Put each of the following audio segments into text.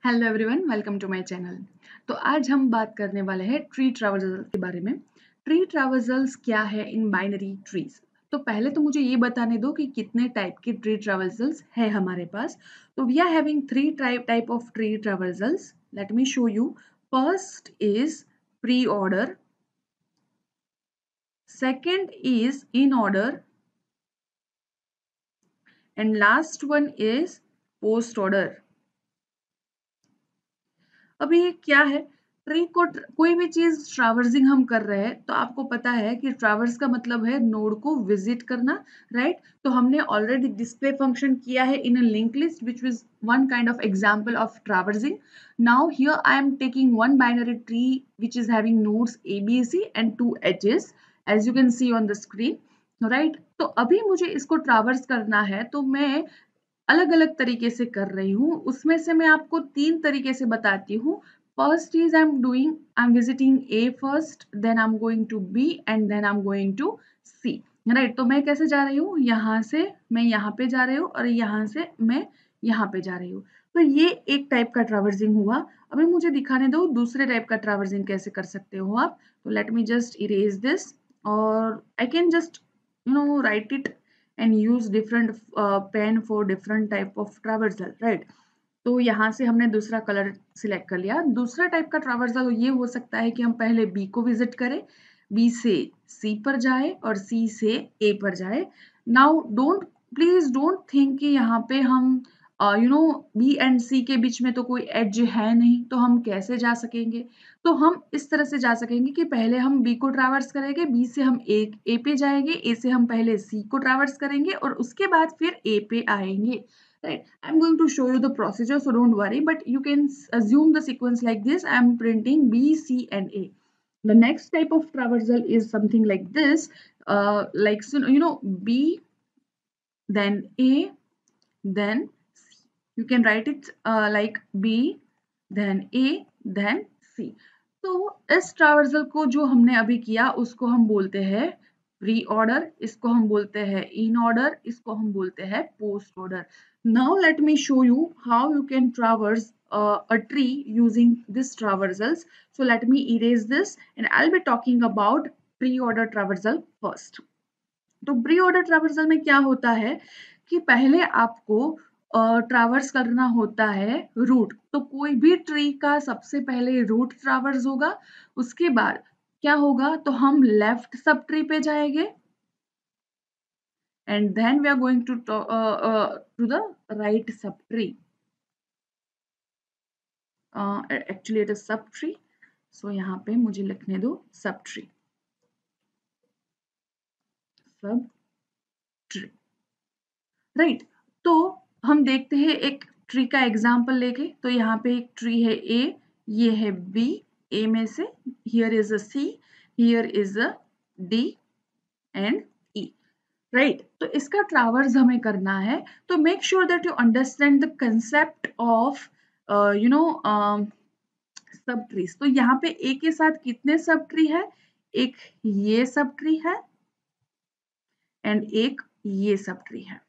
Hello everyone, welcome to my channel. तो आज हम बात करने वाले हैं ट्री ट्रावर्सल्स के बारे में। ट्री ट्रावर्सल्स क्या है इन बाइनरी ट्रीज। तो पहले तो मुझे ये बताने दो कि कितने टाइप के ट्री ट्रावर्सल्स है हमारे पास। तो we are having three type of tree traversals. Let me show you. First is pre order, second is in order, and last one is post order. अभी ये क्या है, ट्री को कोई भी चीज ट्रैवर्सिंग हम कर रहे हैं तो आपको पता है कि ट्रैवर्स का मतलब है नोड को विजिट करना, राइट। तो हमने ऑलरेडी डिस्प्ले फंक्शन किया है in a link list which was one kind of example of traversing. Now here I am taking one binary tree which is having nodes a b c and two edges as you can see on the screen, right. तो अभी मुझे इसको traverse करना है तो मैं अलग अलग तरीके से कर रही हूँ। उसमें से मैं आपको तीन तरीके से बताती हूँ। First is I am visiting A first, then I am going to B and then I am going to C, right. तो मैं कैसे जा रही हूँ, यहाँ से मैं यहाँ पे जा रही हूँ और यहाँ से मैं यहाँ पे जा रही हूँ। तो ये एक टाइप का ट्रैवर्सिंग हुआ। अभी मुझे दिखाने दो दूसरे टाइप का ट्रैवर्सिंग कैसे कर सकते हो आप। तो let me just erase this और I can just write it and use different pen for different type of traversal, right। तो यहाँ से हमने दूसरा कलर सिलेक्ट कर लिया। दूसरा टाइप का ट्रैवर्सल ये हो सकता है कि हम पहले बी को विजिट करें, बी से सी पर जाए और सी से ए पर जाए। नाउ प्लीज डोंट थिंक कि यहाँ पे हम बी एंड सी के बीच में तो कोई एज है नहीं, तो हम कैसे जा सकेंगे। तो हम इस तरह से जा सकेंगे कि पहले हम बी को ट्रैवर्स करेंगे, बी से हम ए पे जाएंगे, ए से हम पहले सी को ट्रैवर्स करेंगे और उसके बाद फिर ए पे आएंगे, right। I'm going to show you the procedure, so don't worry, but you can assume the sequence like this. I'm printing B, C and A. The next type of traversal is something like this, like so, B, then A, then C. You can write it like B, then A, then C. तो इस traversal को जो हमने अभी किया उसको हम बोलते हैं प्री ऑर्डर, इसको हम बोलते हैं इन ऑर्डर, इसको हम बोलते हैं post order. Now let me show you how you can traverse a tree using this traversals. So let me erase this and I'll be talking about pre-order traversal first. तो pre order traversal में क्या होता है कि पहले आपको traverse करना होता है रूट। तो कोई भी ट्री का सबसे पहले रूट ट्रैवर्स होगा, उसके बाद क्या होगा, तो हम लेफ्ट सब ट्री पे जाएंगे and then we are going to the right sub tree. Actually it is subtree, so यहाँ पे मुझे लिखने दो sub tree, sub tree, right. तो हम देखते हैं एक ट्री का एग्जाम्पल लेके। तो यहाँ पे एक ट्री है ए, ये है बी, ए में से here is a C, here is a D and E, right. तो इसका ट्रैवर्स हमें करना है। तो make sure that you understand the concept of sub trees. तो यहाँ पे ए के साथ कितने सब ट्री है, एक ये सब ट्री है एंड एक ये सब ट्री है,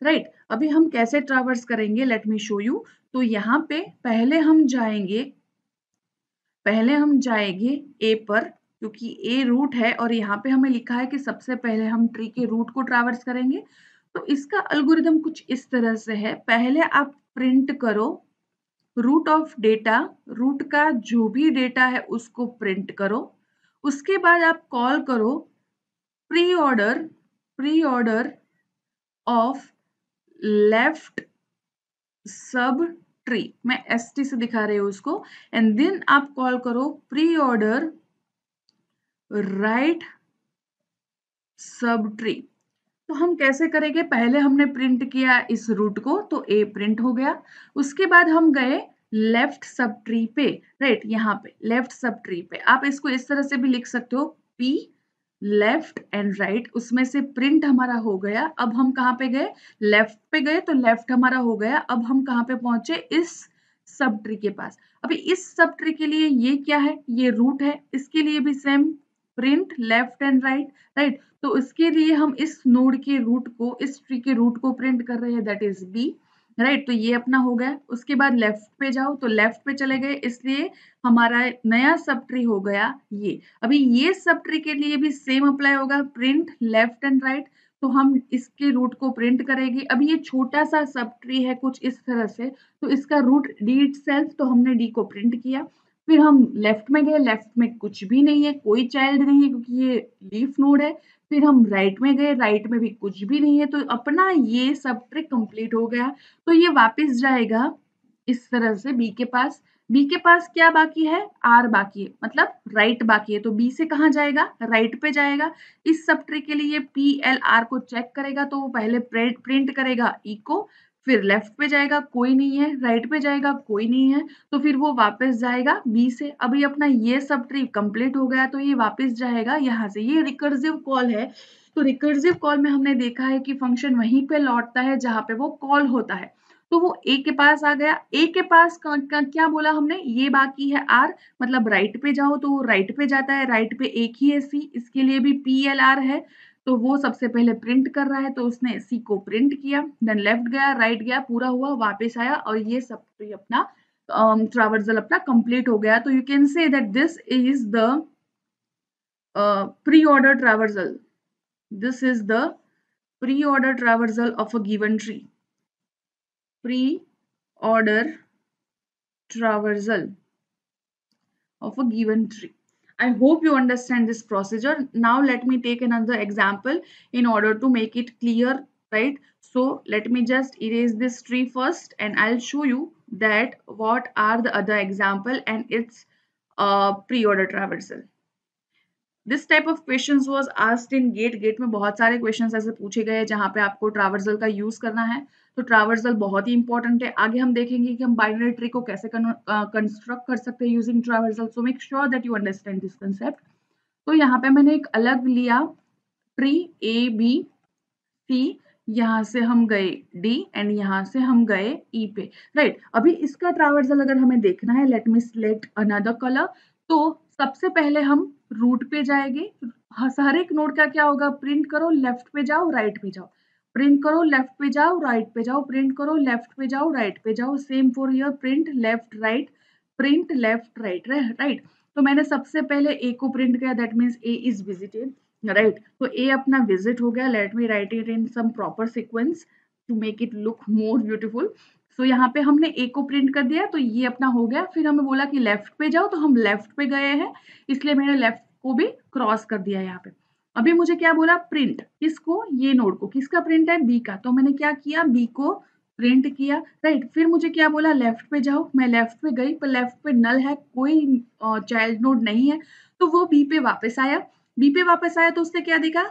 राइट। अभी हम कैसे ट्रैवर्स करेंगे, लेट मी शो यू। तो यहाँ पे पहले हम जाएंगे ए पर, क्योंकि ए रूट है और यहाँ पे हमें लिखा है कि सबसे पहले हम ट्री के रूट को ट्रैवर्स करेंगे। तो इसका एल्गोरिथम कुछ इस तरह से है। पहले आप प्रिंट करो रूट ऑफ डेटा, रूट का जो भी डेटा है उसको प्रिंट करो। उसके बाद आप कॉल करो pre order of left sub tree, मैं ST से दिखा रही हूँ उसको, एंड देन आप कॉल करो pre order right sub tree. तो हम कैसे करेंगे, पहले हमने प्रिंट किया इस रूट को तो ए प्रिंट हो गया। उसके बाद हम गए लेफ्ट सब ट्री पे, राइट। यहाँ पे लेफ्ट सब ट्री पे आप इसको इस तरह से भी लिख सकते हो, पी लेफ्ट एंड राइट, उसमें से प्रिंट हमारा हो गया। अब हम कहाँ पे गए, लेफ्ट पे गए, तो लेफ्ट हमारा हो गया। अब हम कहाँ पे पहुंचे, इस सब ट्री के पास। अभी इस सब ट्री के लिए ये क्या है, ये रूट है, इसके लिए भी same print left and right, right. तो इसके लिए हम इस नोड के रूट को, इस ट्री के रूट को प्रिंट कर रहे हैं, दैट इज बी। राइट, तो ये अपना हो गया। उसके बाद लेफ्ट पे जाओ तो लेफ्ट पे चले गए, इसलिए हमारा नया सब ट्री हो गया ये। अभी ये सब ट्री के लिए भी सेम अप्लाई होगा, प्रिंट लेफ्ट एंड राइट। तो हम इसके रूट को प्रिंट करेंगे। अभी ये छोटा सा सब ट्री है कुछ इस तरह से, तो इसका रूट डी इटसेल्फ, तो हमने डी को प्रिंट किया। फिर हम लेफ्ट में गए, लेफ्ट में कुछ भी नहीं है, कोई चाइल्ड नहीं है क्योंकि ये लीफ नोड है। फिर हम राइट में गए, राइट में भी कुछ भी नहीं है, तो अपना ये सब ट्री कंप्लीट हो गया। तो ये वापस जाएगा इस तरह से बी के पास। बी के पास क्या बाकी है, आर बाकी है, मतलब राइट बाकी है। तो बी से कहाँ जाएगा, राइट पे जाएगा। इस सब ट्री के लिए पी एल आर को चेक करेगा, तो वो पहले प्रिंट करेगा ई को, फिर लेफ्ट पे जाएगा, कोई नहीं है, राइट पे जाएगा, कोई नहीं है, तो फिर वो वापस जाएगा बी से। अभी अपना ये सब ट्री कंप्लीट हो गया, तो ये वापस जाएगा यहाँ से। ये रिकर्सिव कॉल है। तो रिकर्सिव कॉल में हमने देखा है कि फंक्शन वहीं पे लौटता है जहां पे वो कॉल होता है। तो वो ए के पास आ गया। ए के पास क्या बोला हमने, ये बाकी है आर, मतलब राइट पे जाओ, तो वो राइट पे जाता है। राइट पे एक ही है सी, इसके लिए भी पी एल आर है, तो वो सबसे पहले प्रिंट कर रहा है, तो उसने सी को प्रिंट किया। देन लेफ्ट गया, राइट गया, पूरा हुआ, वापस आया, और ये सब तो अपना ट्रावर्सल अपना कंप्लीट हो गया। तो you can say that this is the pre-order traversal. This is the pre-order traversal of a given tree. Pre-order traversal of a given tree. I hope you understand this procedure. Now let me take another example in order to make it clear, right? So let me just erase this tree first and I'll show you that what are the other example and its pre-order traversal. This type of questions was asked in GATE. GATE में बहुत सारे questions ऐसे पूछे गए जहां पे आपको traversal का यूज करना है। तो ट्रावर्सल बहुत ही इंपॉर्टेंट है। आगे हम देखेंगे कि हम बाइनरी ट्री को कैसे कंस्ट्रक्ट कर सकते हैं using traversal. So make sure that you understand this concept. तो यहाँ पे मैंने एक अलग लिया ट्री ए बी सी, यहाँ से हम गए डी एंड यहाँ से हम गए ई पे, राइट। अभी इसका ट्रावर्सल अगर हमें देखना है, let me select another colour. तो सबसे पहले हम रूट पे जाएंगे। हर एक नोड का क्या होगा, प्रिंट करो, लेफ्ट पे जाओ, राइट पे जाओ, प्रिंट करो, लेफ्ट पे जाओ, राइट पे जाओ, प्रिंट करो, लेफ्ट पे जाओ, राइट पे जाओ। Same for here, print left right, print left right, right. तो मैंने सबसे पहले ए को प्रिंट किया, that means A is visited, right. तो ए अपना विजिट हो गया। Let me write it in some proper sequence to make it look more beautiful. So यहाँ पे हमने ए को प्रिंट कर दिया, तो ये अपना हो गया। फिर हमें बोला कि लेफ्ट पे जाओ, तो हम लेफ्ट पे गए हैं, इसलिए मैंने लेफ्ट को भी क्रॉस कर दिया यहाँ पे। अभी मुझे क्या बोला, प्रिंट किसको, ये नोड को। किसका प्रिंट है, बी का, तो मैंने क्या किया, बी को प्रिंट किया, राइट। फिर मुझे क्या बोला, लेफ्ट पे जाओ, मैं लेफ्ट पे गई, पर लेफ्ट पे नल है, कोई चाइल्ड नोड नहीं है, तो वो बी पे वापस आया। बी पे वापस आया तो उसने क्या देखा,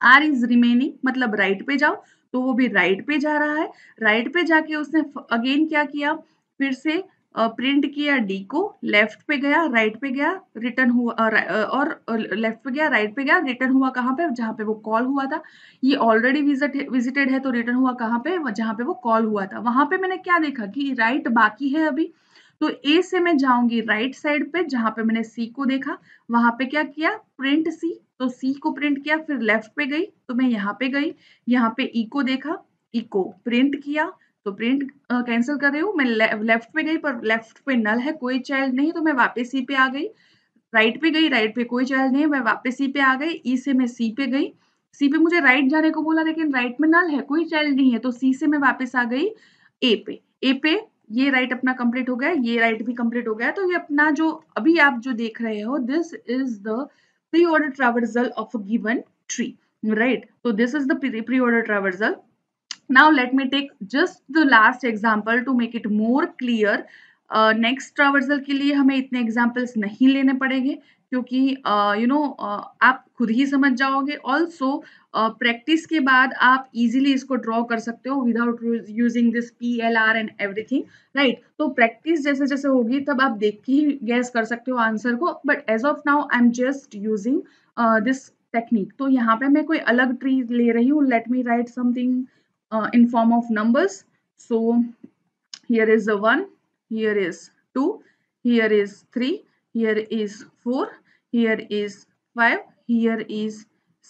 आर इज रिमेनिंग, मतलब राइट पे जाओ, तो वो भी राइट पे जा रहा है। राइट पे जाके उसने अगेन क्या किया, फिर से प्रिंट किया डी को, लेफ्ट पे गया, राइट पे गया, रिटर्न हुआ, और लेफ्ट पे गया, राइट पे गया, रिटर्न हुआ कहाँ पे, जहाँ पे वो कॉल हुआ था। ये ऑलरेडी विजिटेड है, तो रिटर्न हुआ कहाँ पे, जहाँ पे वो कॉल हुआ था। वहां पे मैंने क्या देखा कि राइट बाकी है अभी, तो ए से मैं जाऊंगी राइट साइड पे, जहां पे मैंने सी को देखा, वहां पे क्या किया, प्रिंट सी, तो सी को प्रिंट किया। फिर लेफ्ट पे गई, तो मैं यहाँ पे गई, यहाँ पे ई को देखा, ई को प्रिंट किया, तो प्रिंट कैंसिल कर रही हूँ मैं, लेफ्ट पे गई, पर लेफ्ट पे नल है, कोई चाइल्ड नहीं, तो मैं वापस सी पे आ गई। राइट पे गई, राइट पे कोई चाइल्ड नहीं, मैं वापस सी पे आ गई। ई से मैं सी पे गई, सी पे मुझे राइट जाने को बोला, लेकिन राइट में नल है, कोई चाइल्ड नहीं है, तो सी से मैं वापस आ गई ए पे। ए पे ये राइट अपना कंप्लीट हो गया, ये राइट भी कंप्लीट हो गया। तो ये अपना जो अभी आप जो देख रहे हो, this is the pre order traversal of a given tree, right. तो this is the pre order traversal. now let me take just the last example to make it more clear. Next traversal के लिए हमें इतने examples नहीं लेने पड़ेंगे, क्योंकि आप खुद ही समझ जाओगे। ऑल्सो प्रैक्टिस के बाद आप इजीली इसको ड्रॉ कर सकते हो without using this PLR and everything, right. तो प्रैक्टिस जैसे जैसे होगी तब आप देख के ही गैस कर सकते हो आंसर को, but as of now I am just using this technique. तो यहाँ पे मैं कोई अलग ट्री ले रही हूँ। Late me right something in form of numbers. So here is a 1, here is 2, here is 3, here is 4, here is 5, here is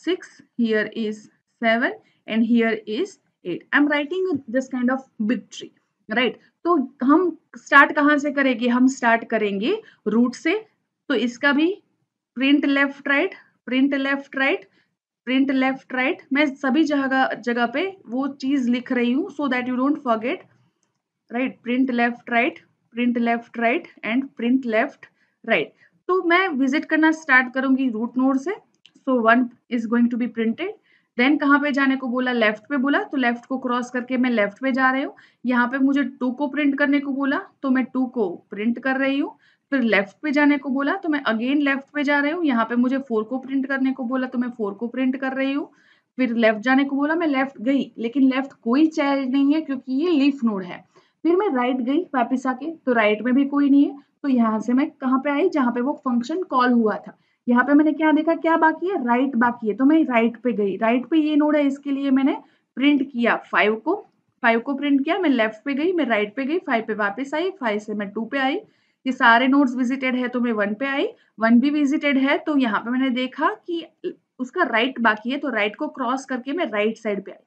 6, here is 7, and here is 8. I am writing this kind of big tree, right. तो हम start कहाँ से करेंगे? हम start करेंगे root से. तो इसका भी print left right, print left right, print left right. मैं सभी जगह जगह पे वो चीज लिख रही हूँ so that you don't forget, right. Print left right, print left right and print left right. तो मैं विजिट करना स्टार्ट करूंगी रूट नोड से. So 1 is going to be printed. Then कहाँ पे जाने को बोला? लेफ्ट पे बोला, तो लेफ्ट को क्रॉस करके मैं लेफ्ट पे जा रही हूँ. यहाँ पे मुझे 2 को प्रिंट करने को बोला तो मैं 2 को प्रिंट कर रही हूँ. फिर लेफ्ट पे जाने को बोला तो मैं अगेन लेफ्ट पे जा रही हूँ. यहाँ पे मुझे 4 को प्रिंट करने को बोला तो मैं 4 को प्रिंट कर रही हूँ. फिर लेफ्ट जाने को बोला, मैं लेफ्ट गई, लेकिन लेफ्ट कोई चाइल्ड नहीं है क्योंकि ये लीफ नोड है. फिर मैं राइट गई वापस आके, तो राइट में भी कोई नहीं है. तो यहाँ से मैं कहाँ पे आई? जहाँ पे वो फंक्शन कॉल हुआ था. यहाँ पे मैंने क्या देखा? क्या बाकी है? राइट बाकी है. तो मैं राइट पे गई. राइट पे ये नोड है, इसके लिए मैंने प्रिंट किया 5 को. 5 को प्रिंट किया. मैं लेफ्ट पे गई, मैं राइट पे गई, 5 पे वापस आई, 5 से मैं 2 पे आई. ये सारे नोड्स विजिटेड है तो मैं 1 पे आई. 1 भी विजिटेड है तो यहाँ पे मैंने देखा कि उसका राइट बाकी है, तो राइट को क्रॉस करके मैं राइट साइड पे आई.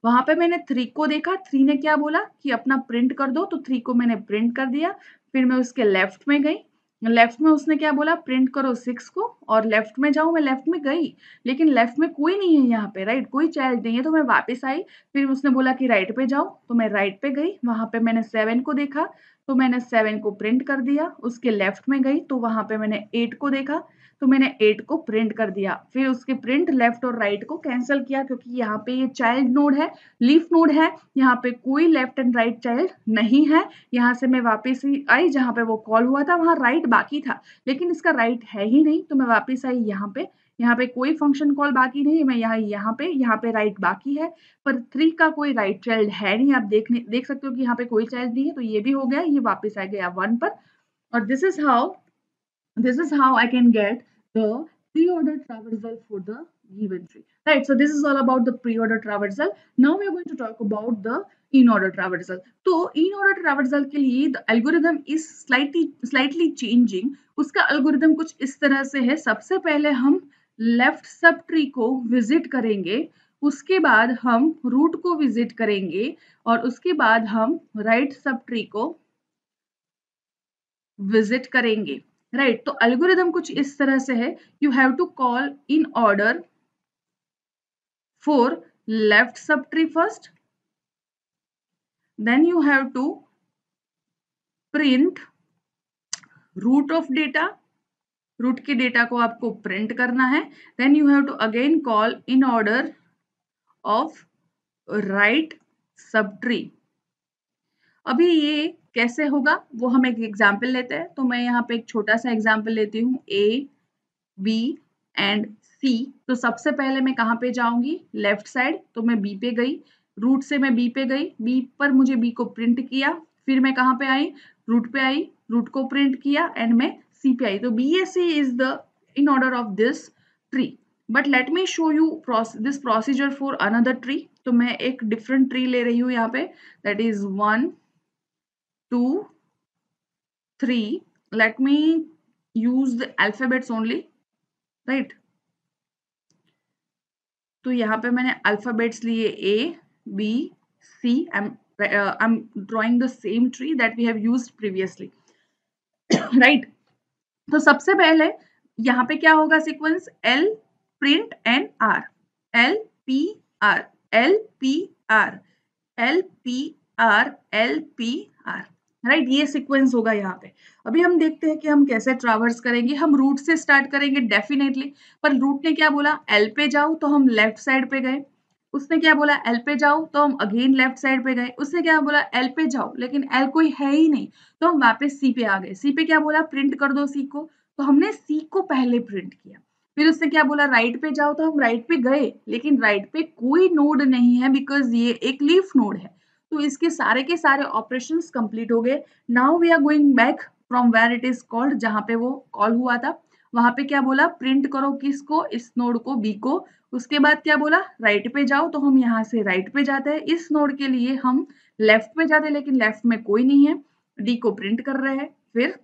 वहां पे मैंने 3 को देखा. 3 ने क्या बोला कि अपना प्रिंट कर दो, तो 3 को मैंने प्रिंट कर दिया. फिर मैं उसके लेफ्ट में गई. लेफ्ट में उसने क्या बोला? प्रिंट करो 6 को. और लेफ्ट में जाऊं, मैं लेफ्ट में गई, लेकिन लेफ्ट में कोई नहीं है यहाँ पे, राइट. कोई चाइल्ड नहीं है तो मैं वापस आई. फिर उसने बोला कि राइट पे जाओ, तो मैं राइट पे गई. वहां पे मैंने 7 को देखा तो मैंने 7 को प्रिंट कर दिया. उसके लेफ्ट में गई तो वहां पे मैंने 8 को देखा तो मैंने 8 को प्रिंट कर दिया. फिर उसके प्रिंट लेफ्ट और राइट को कैंसिल किया क्योंकि यहाँ पे ये चाइल्ड नोड है, लीफ नोड है. यहाँ पे कोई लेफ्ट एंड राइट चाइल्ड नहीं है. यहाँ से मैं वापस ही आई जहाँ पे वो कॉल हुआ था, वहां राइट बाकी था, लेकिन इसका राइट है ही नहीं, तो मैं वापस आई यहाँ पे. यहाँ पे कोई फंक्शन कॉल बाकी नहीं. मैं यहाँ पे राइट बाकी है, पर 3 का कोई राइट चाइल्ड है नहीं. आप देख सकते हो कि यहाँ पे कोई चाइल्ड नहीं है, तो ये भी हो गया. ये वापस आ गया 1 पर. और this is how I can get the pre-order traversal for the given tree. Right. So this is all about the pre-order traversal. Now we are going to talk about the in-order traversal. तो in-order traversal के लिए the algorithm is slightly changing. उसका algorithm कुछ इस तरह से है. सबसे पहले हम left सब tree को visit करेंगे, उसके बाद हम root को visit करेंगे, और उसके बाद हम right सब tree को विजिट करेंगे, राइट. तो एल्गोरिदम कुछ इस तरह से है. You have to call in order for left sub tree first, then you have to print root of data. Root के डेटा को आपको प्रिंट करना है. Then you have to again call in order of right सब tree. अभी ये कैसे होगा वो हम एक एग्जाम्पल लेते हैं. तो मैं यहाँ पे एक छोटा सा एग्जाम्पल लेती हूँ, ए बी एंड सी. तो सबसे पहले मैं कहाँ पे जाऊंगी? Left side. तो मैं बी पे गई, रूट से मैं बी पे गई, बी पर मुझे बी को प्रिंट किया. फिर मैं कहाँ पे आई? रूट पे आई, रूट को प्रिंट किया एंड मैं सी पे आई. तो B A C is the in order of this tree. But let me show you this procedure for another tree. तो मैं एक डिफरेंट ट्री ले रही हूँ यहाँ पे, that is 1 2 3. let me use the alphabets only, right. तो यहाँ पे मैंने अल्फाबेट्स लिए A, B, C. I'm drawing the same tree that we have used previously, right. तो सबसे पहले यहाँ पे क्या होगा sequence? L print and R, L P R, L P R, L P R, L P R, right. ये sequence होगा यहाँ पे. अभी हम देखते हैं कि हम कैसे ट्रैवर्स करेंगे. हम रूट से स्टार्ट करेंगे डेफिनेटली, पर रूट ने क्या बोला? एल पे जाओ, तो हम लेफ्ट साइड पे गए. उसने क्या बोला? एल पे जाओ, तो हम अगेन लेफ्ट साइड पे गए. उसने क्या बोला? एल पे जाओ, लेकिन एल कोई है ही नहीं, तो हम वापस सी पे आ गए. सी पे क्या बोला? प्रिंट कर दो सी को, तो हमने सी को पहले प्रिंट किया. फिर उसने क्या बोला? राइट पे जाओ, तो हम राइट पे गए, लेकिन राइट पे कोई नोड नहीं है बिकॉज ये एक लीफ नोड है. तो इसके सारे के सारे ऑपरेशंस कंप्लीट हो गए. Now we are going back from where it is called, जहां पे वो कॉल हुआ था. वहां पे क्या बोला? प्रिंट करो किसको? इस नोड को, बी को. उसके बाद क्या बोला? राइट पे जाओ, तो हम यहाँ से राइट पे जाते हैं. इस नोड के लिए हम लेफ्ट पे जाते हैं, लेकिन लेफ्ट में कोई नहीं है, डी को प्रिंट कर रहे हैं. फिर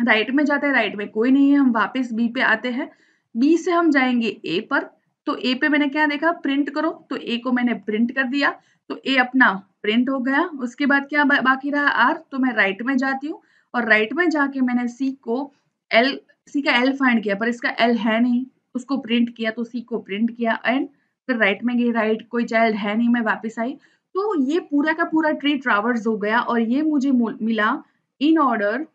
राइट में जाते हैं, राइट में कोई नहीं है, हम वापस बी पे आते हैं. बी से हम जाएंगे ए पर. तो ए पे मैंने क्या देखा? प्रिंट करो, तो ए को मैंने प्रिंट कर दिया. तो ए अपना प्रिंट हो गया। उसके बाद क्या बाकी रहा आर, तो मैं राइट में जाती हूँ और राइट में जाके मैंने सी का एल फाइंड किया, पर इसका एल है नहीं, उसको प्रिंट किया, तो सी को प्रिंट किया एंड फिर राइट में गई, राइट कोई चाइल्ड है नहीं, मैं वापस आई। तो ये पूरा का पूरा ट्री ट्रावर्स हो गया और ये मुझे मिला इन order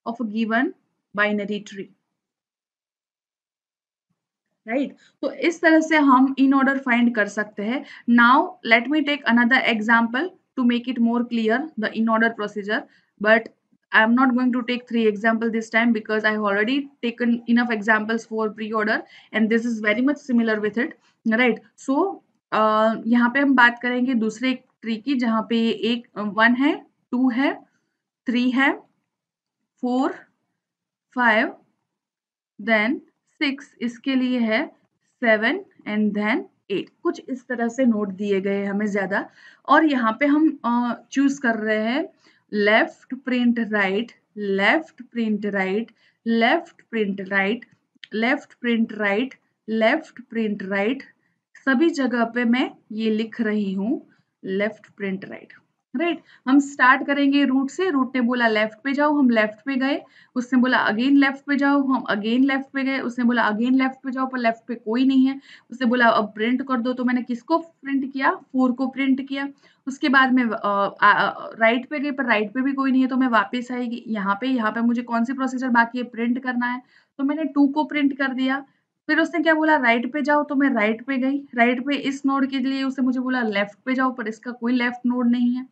of a given binary tree, right. तो इस तरह से हम इन ऑर्डर फाइंड कर सकते हैं। Now let me take another example to make it more clear the in order procedure, but I'm not going to take 3 example this time because I have already taken enough examples for pre-order and this is very much similar with it, right? So यहाँ पे हम बात करेंगे दूसरे tree की, जहाँ पे एक 1 है, 2 है, 3 है, 4, 5, देन 6, इसके लिए है 7 एंड देन 8। कुछ इस तरह से नोट दिए गए हमें ज्यादा, और यहाँ पे हम चूज कर रहे हैं left print right, left print right, left print right, left print right, left print right. सभी जगह पे मैं ये लिख रही हूँ लेफ्ट प्रिंट राइट, राइट। हम स्टार्ट करेंगे रूट से, रूट ने बोला लेफ्ट पे जाओ, हम लेफ्ट पे गए, उसने बोला अगेन लेफ्ट पे जाओ, हम अगेन लेफ्ट पे गए, उसने बोला अगेन लेफ्ट पे जाओ, पर लेफ्ट पे कोई नहीं है, उसने बोला अब प्रिंट कर दो, तो मैंने किसको प्रिंट किया, 4 को प्रिंट किया। उसके बाद में राइट पे गई, पर राइट पे भी कोई नहीं है, तो मैं वापस आएगी यहाँ पे मुझे कौन सी प्रोसीजर बाकी है, प्रिंट करना है, तो मैंने 2 को प्रिंट कर दिया। फिर उसने क्या बोला राइट पे जाओ, तो मैं राइट पे गई, राइट पे इस नोड के लिए उसने मुझे बोला लेफ्ट पे जाओ, पर इसका कोई लेफ्ट नोड नहीं है,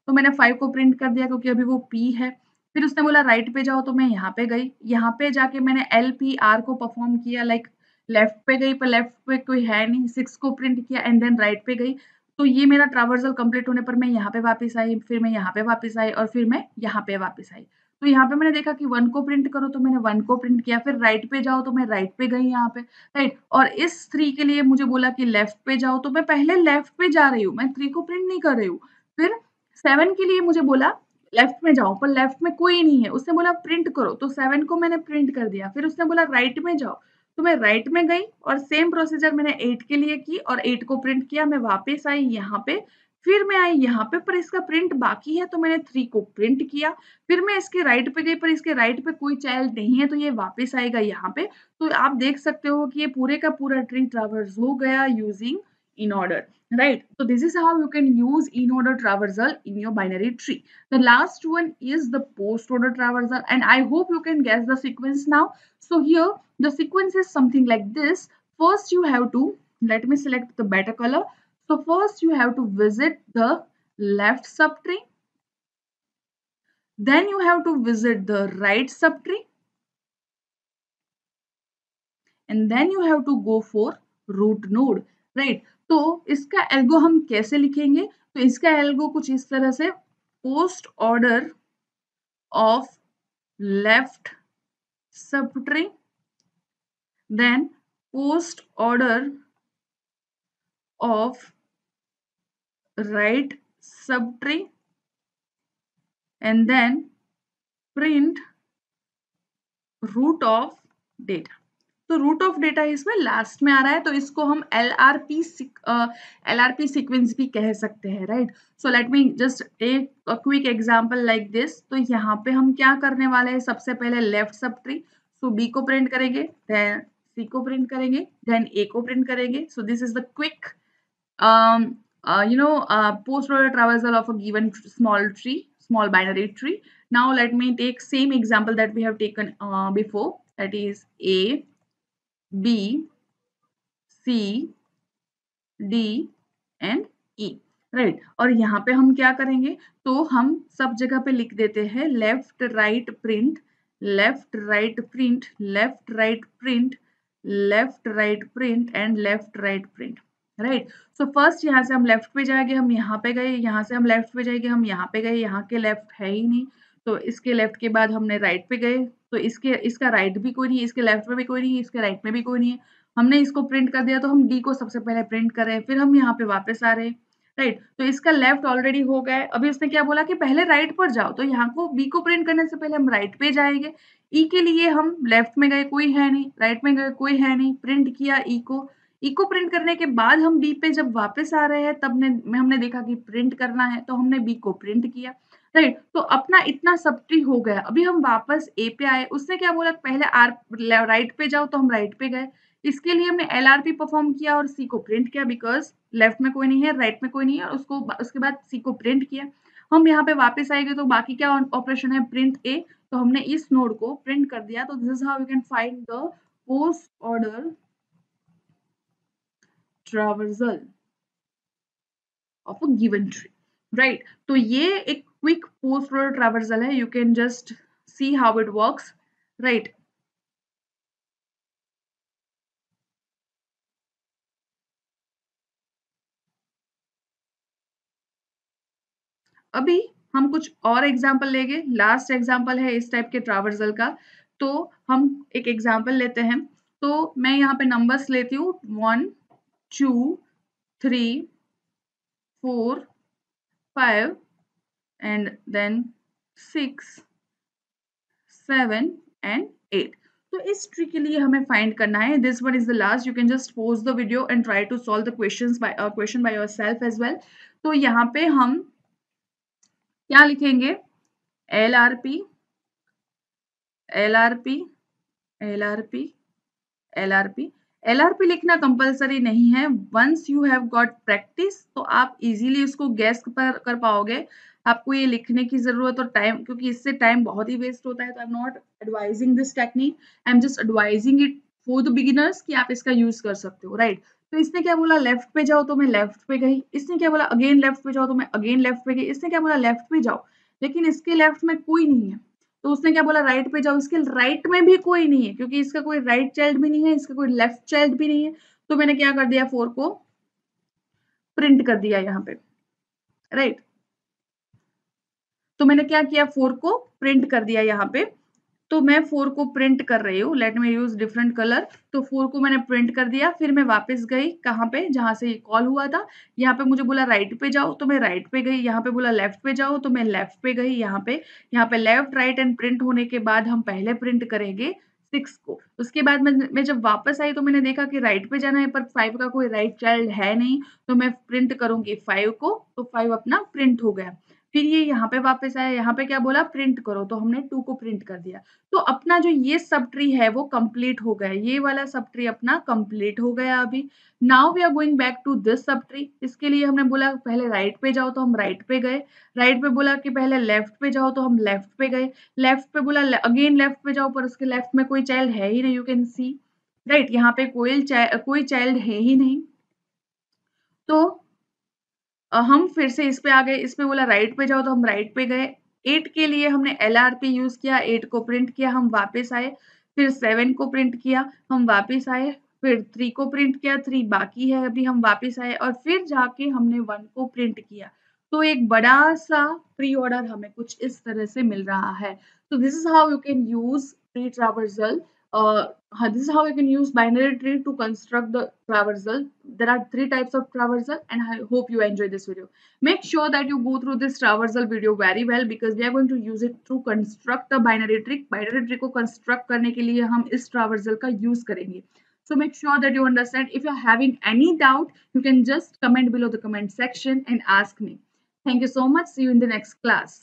तो मैंने 5 को प्रिंट कर दिया क्योंकि अभी वो P है। फिर उसने बोला राइट पे जाओ, तो मैं यहाँ पे गई, यहाँ पे जाके मैंने LPR को परफॉर्म किया, लाइक लेफ्ट पे गई, पर लेफ्ट पे कोई है नहीं, 6 को प्रिंट किया एंड देन राइट पे गई। तो ये मेरा ट्रावर्सल कंप्लीट होने पर मैं यहाँ पे वापस आई, फिर मैं यहाँ पे वापस आई और फिर मैं यहाँ पे वापस आई। तो यहाँ पे मैंने देखा कि 1 को प्रिंट करो, तो मैंने 1 को प्रिंट किया, फिर राइट पे जाओ, तो मैं राइट पे गई यहाँ पे, राइट। और इस 3 के लिए मुझे बोला कि लेफ्ट पे जाओ, तो मैं पहले लेफ्ट पे जा रही हूँ, मैं 3 को प्रिंट नहीं कर रही हूँ। फिर 7 के लिए मुझे बोला लेफ्ट में जाओ, पर लेफ्ट में कोई नहीं है, उसने बोला प्रिंट करो, तो 7 को मैंने प्रिंट कर दिया। फिर उसने बोला राइट में जाओ, तो मैं राइट में गई और सेम प्रोसीजर मैंने 8 के लिए की और 8 को प्रिंट किया, मैं वापस आई यहाँ पे, फिर मैं आई यहाँ पे, पर इसका प्रिंट बाकी है, तो मैंने 3 को प्रिंट किया। फिर मैं इसके राइट पे गई, पर इसके राइट पे कोई चाइल्ड नहीं है, तो ये वापस आएगा यहाँ पे। तो आप देख सकते हो कि ये पूरे का पूरा ट्री ट्रावर्स हो गया using in order, right? So this is how you can use in order traversal in your binary tree. The last one is the post order traversal, and I hope you can guess the sequence now. So here the sequence is something like this. First you have to, let me select the better color. So first you have to visit the left subtree, then you have to visit the right subtree, and then you have to go for root node, right? तो इसका algo हम कैसे लिखेंगे, तो इसका algo कुछ इस तरह से, post order of left subtree, then post order of right subtree, and then print root of data. तो रूट ऑफ डेटा इसमें लास्ट में आ रहा है, तो इसको हम LRP सीक्वेंस भी कह सकते हैं, right. So let me just take a quick example like this. तो यहाँ पे हम क्या करने वाले हैं, सबसे पहले लेफ्ट सब ट्री, सो B को प्रिंट करेंगे, देन C को प्रिंट करेंगे, देन A को प्रिंट करेंगे। So this is the quick post order traversal of a given small tree, small binary tree. Now let me take same example that we have taken before, that is A, B, C, D and E, right. और यहाँ पे हम क्या करेंगे, तो हम सब जगह पे लिख देते हैं left right print, left right print, left right print, left right print and left right print, right. So first यहाँ से हम लेफ्ट पे जाएंगे, हम यहाँ पे गए, यहाँ से हम लेफ्ट पे जाएंगे, हम यहाँ पे गए, यहाँ के लेफ्ट है ही नहीं, तो इसके लेफ्ट के बाद हमने राइट पे गए, तो इसका राइट भी कोई नहीं है, इसके लेफ्ट में भी कोई नहीं है, इसके राइट में भी कोई नहीं है, हमने इसको प्रिंट कर दिया, तो हम डी को सबसे पहले प्रिंट कर रहे हैं, फिर हम यहाँ पे वापस आ रहे हैं, राइट। तो इसका लेफ्ट ऑलरेडी हो गया है। अभी उसने क्या बोला कि पहले राइट पर जाओ, तो यहाँ को बी को प्रिंट करने से पहले हम राइट पे जाएंगे। ई के लिए हम लेफ्ट में गए, कोई है नहीं, राइट में गए, कोई है नहीं, प्रिंट किया ई को, इको प्रिंट करने के बाद हम बी पे जब वापस आ रहे हैं तब हमने देखा कि प्रिंट करना है तो हमने बी को प्रिंट किया, राइट। तो अपना इतना सब ट्री हो गया। अभी हम वापस ए पे आए, उसने क्या बोला पहले आर राइट पे जाओ तो हम राइट पे गए। इसके लिए हमने एलआरपी परफॉर्म किया और सी को प्रिंट किया बिकॉज लेफ्ट में कोई नहीं है, राइट में कोई नहीं है, और उसके बाद सी को प्रिंट किया। हम यहाँ पे वापस आएंगे तो बाकी क्या ऑपरेशन है, प्रिंट ए। तो हमने इस नोड को प्रिंट कर दिया। तो this is how you can find the post order traversal of a given tree, right. तो ये एक क्विक पोस्ट ऑर्डर ट्रावर्सल है। You can just see how it works, right. अभी हम कुछ और एग्जाम्पल लेंगे। लास्ट एग्जाम्पल है इस टाइप के ट्रावर्सल का। तो हम एक एग्जाम्पल लेते हैं। तो मैं यहाँ पे नंबर्स लेती हूँ 1 2 3 4 5 and then 6 7 and 8। तो इस ट्री के लिए हमें फाइंड करना है। This one is the last. You can just pause the video and try to solve the question by yourself as well. तो यहाँ पे हम क्या लिखेंगे, L R P L R P L R P L R P. L R P लिखना compulsory नहीं है। Once you have got practice तो आप इजीली उसको गैस कर पाओगे। आपको ये लिखने की जरूरत और टाइम, क्योंकि इससे टाइम बहुत ही वेस्ट होता है। तो I am not advising this technique, I am just advising it for the beginners कि आप इसका यूज कर सकते हो, राइट। तो इसने क्या बोला, लेफ्ट पे जाओ तो मैं लेफ्ट पे गई। इसने क्या बोला, अगेन लेफ्ट पे जाओ तो मैं अगेन लेफ्ट पे गई। इसने क्या बोला, लेफ्ट पे जाओ, लेकिन इसके लेफ्ट में कोई नहीं है। तो उसने क्या बोला, राइट पे जाओ। इसके राइट में भी कोई नहीं है, क्योंकि इसका कोई राइट चाइल्ड भी नहीं है, इसका कोई लेफ्ट चाइल्ड भी नहीं है। तो मैंने क्या कर दिया, 4 को प्रिंट कर दिया यहाँ पे, राइट। तो मैंने क्या किया, 4 को प्रिंट कर दिया यहाँ पे। तो मैं 4 को प्रिंट कर रही हूँ। Let me use different colour. तो 4 को मैंने प्रिंट कर दिया। फिर मैं वापस गई कहाँ पे, जहां से ये कॉल हुआ था। यहाँ पे मुझे बोला राइट पे जाओ तो मैं राइट पे गई। यहाँ पे बोला लेफ्ट पे जाओ तो मैं लेफ्ट पे गई। यहाँ पे लेफ्ट राइट एंड प्रिंट होने के बाद हम पहले प्रिंट करेंगे 6 को। उसके बाद मैं जब वापस आई तो मैंने देखा कि राइट पे जाना है, पर 5 का कोई राइट चाइल्ड है नहीं। तो मैं प्रिंट करूंगी 5 को। तो 5 अपना प्रिंट हो गया। फिर ये यहाँ पे वापस आया। यहाँ पे क्या बोला, प्रिंट करो, तो हमने 2 को प्रिंट कर दिया। तो अपना जो ये सब ट्री है वो कंप्लीट हो गया। ये वाला सब ट्री अपना कंप्लीट हो गया। अभी now we are going back to this subtree. इसके लिए हमने बोला पहले राइट पे जाओ तो हम राइट पे गए। राइट पे बोला कि पहले लेफ्ट पे जाओ तो हम लेफ्ट पे गए। लेफ्ट पे बोला अगेन लेफ्ट पे जाओ, पर उसके लेफ्ट में कोई चाइल्ड है ही नहीं। यू कैन सी, राइट, यहाँ पे कोई चाइल्ड है ही नहीं। तो हम फिर से इस पे आ गए। इस पे बोला राइट पे जाओ तो हम राइट पे गए। 8 के लिए हमने एलआरपी यूज किया, 8 को प्रिंट किया, हम वापस आए। फिर 7 को प्रिंट किया, हम वापस आए। फिर 3 को प्रिंट किया, 3 बाकी है अभी, हम वापस आए। और फिर जाके हमने 1 को प्रिंट किया। तो एक बड़ा सा प्री ऑर्डर हमें कुछ इस तरह से मिल रहा है। तो this is how you can use tree traversal. This is how you can use binary tree to construct the traversal. There are 3 types of traversal, and I hope you enjoy this video. Make sure that you go through this traversal video very well, because we are going to use it to construct a binary tree. Binary tree को construct करने के लिए हम इस traversal का use करेंगे. So make sure that you understand. If you're having any doubt, you can just comment below the comment section and ask me. Thank you so much. See you in the next class.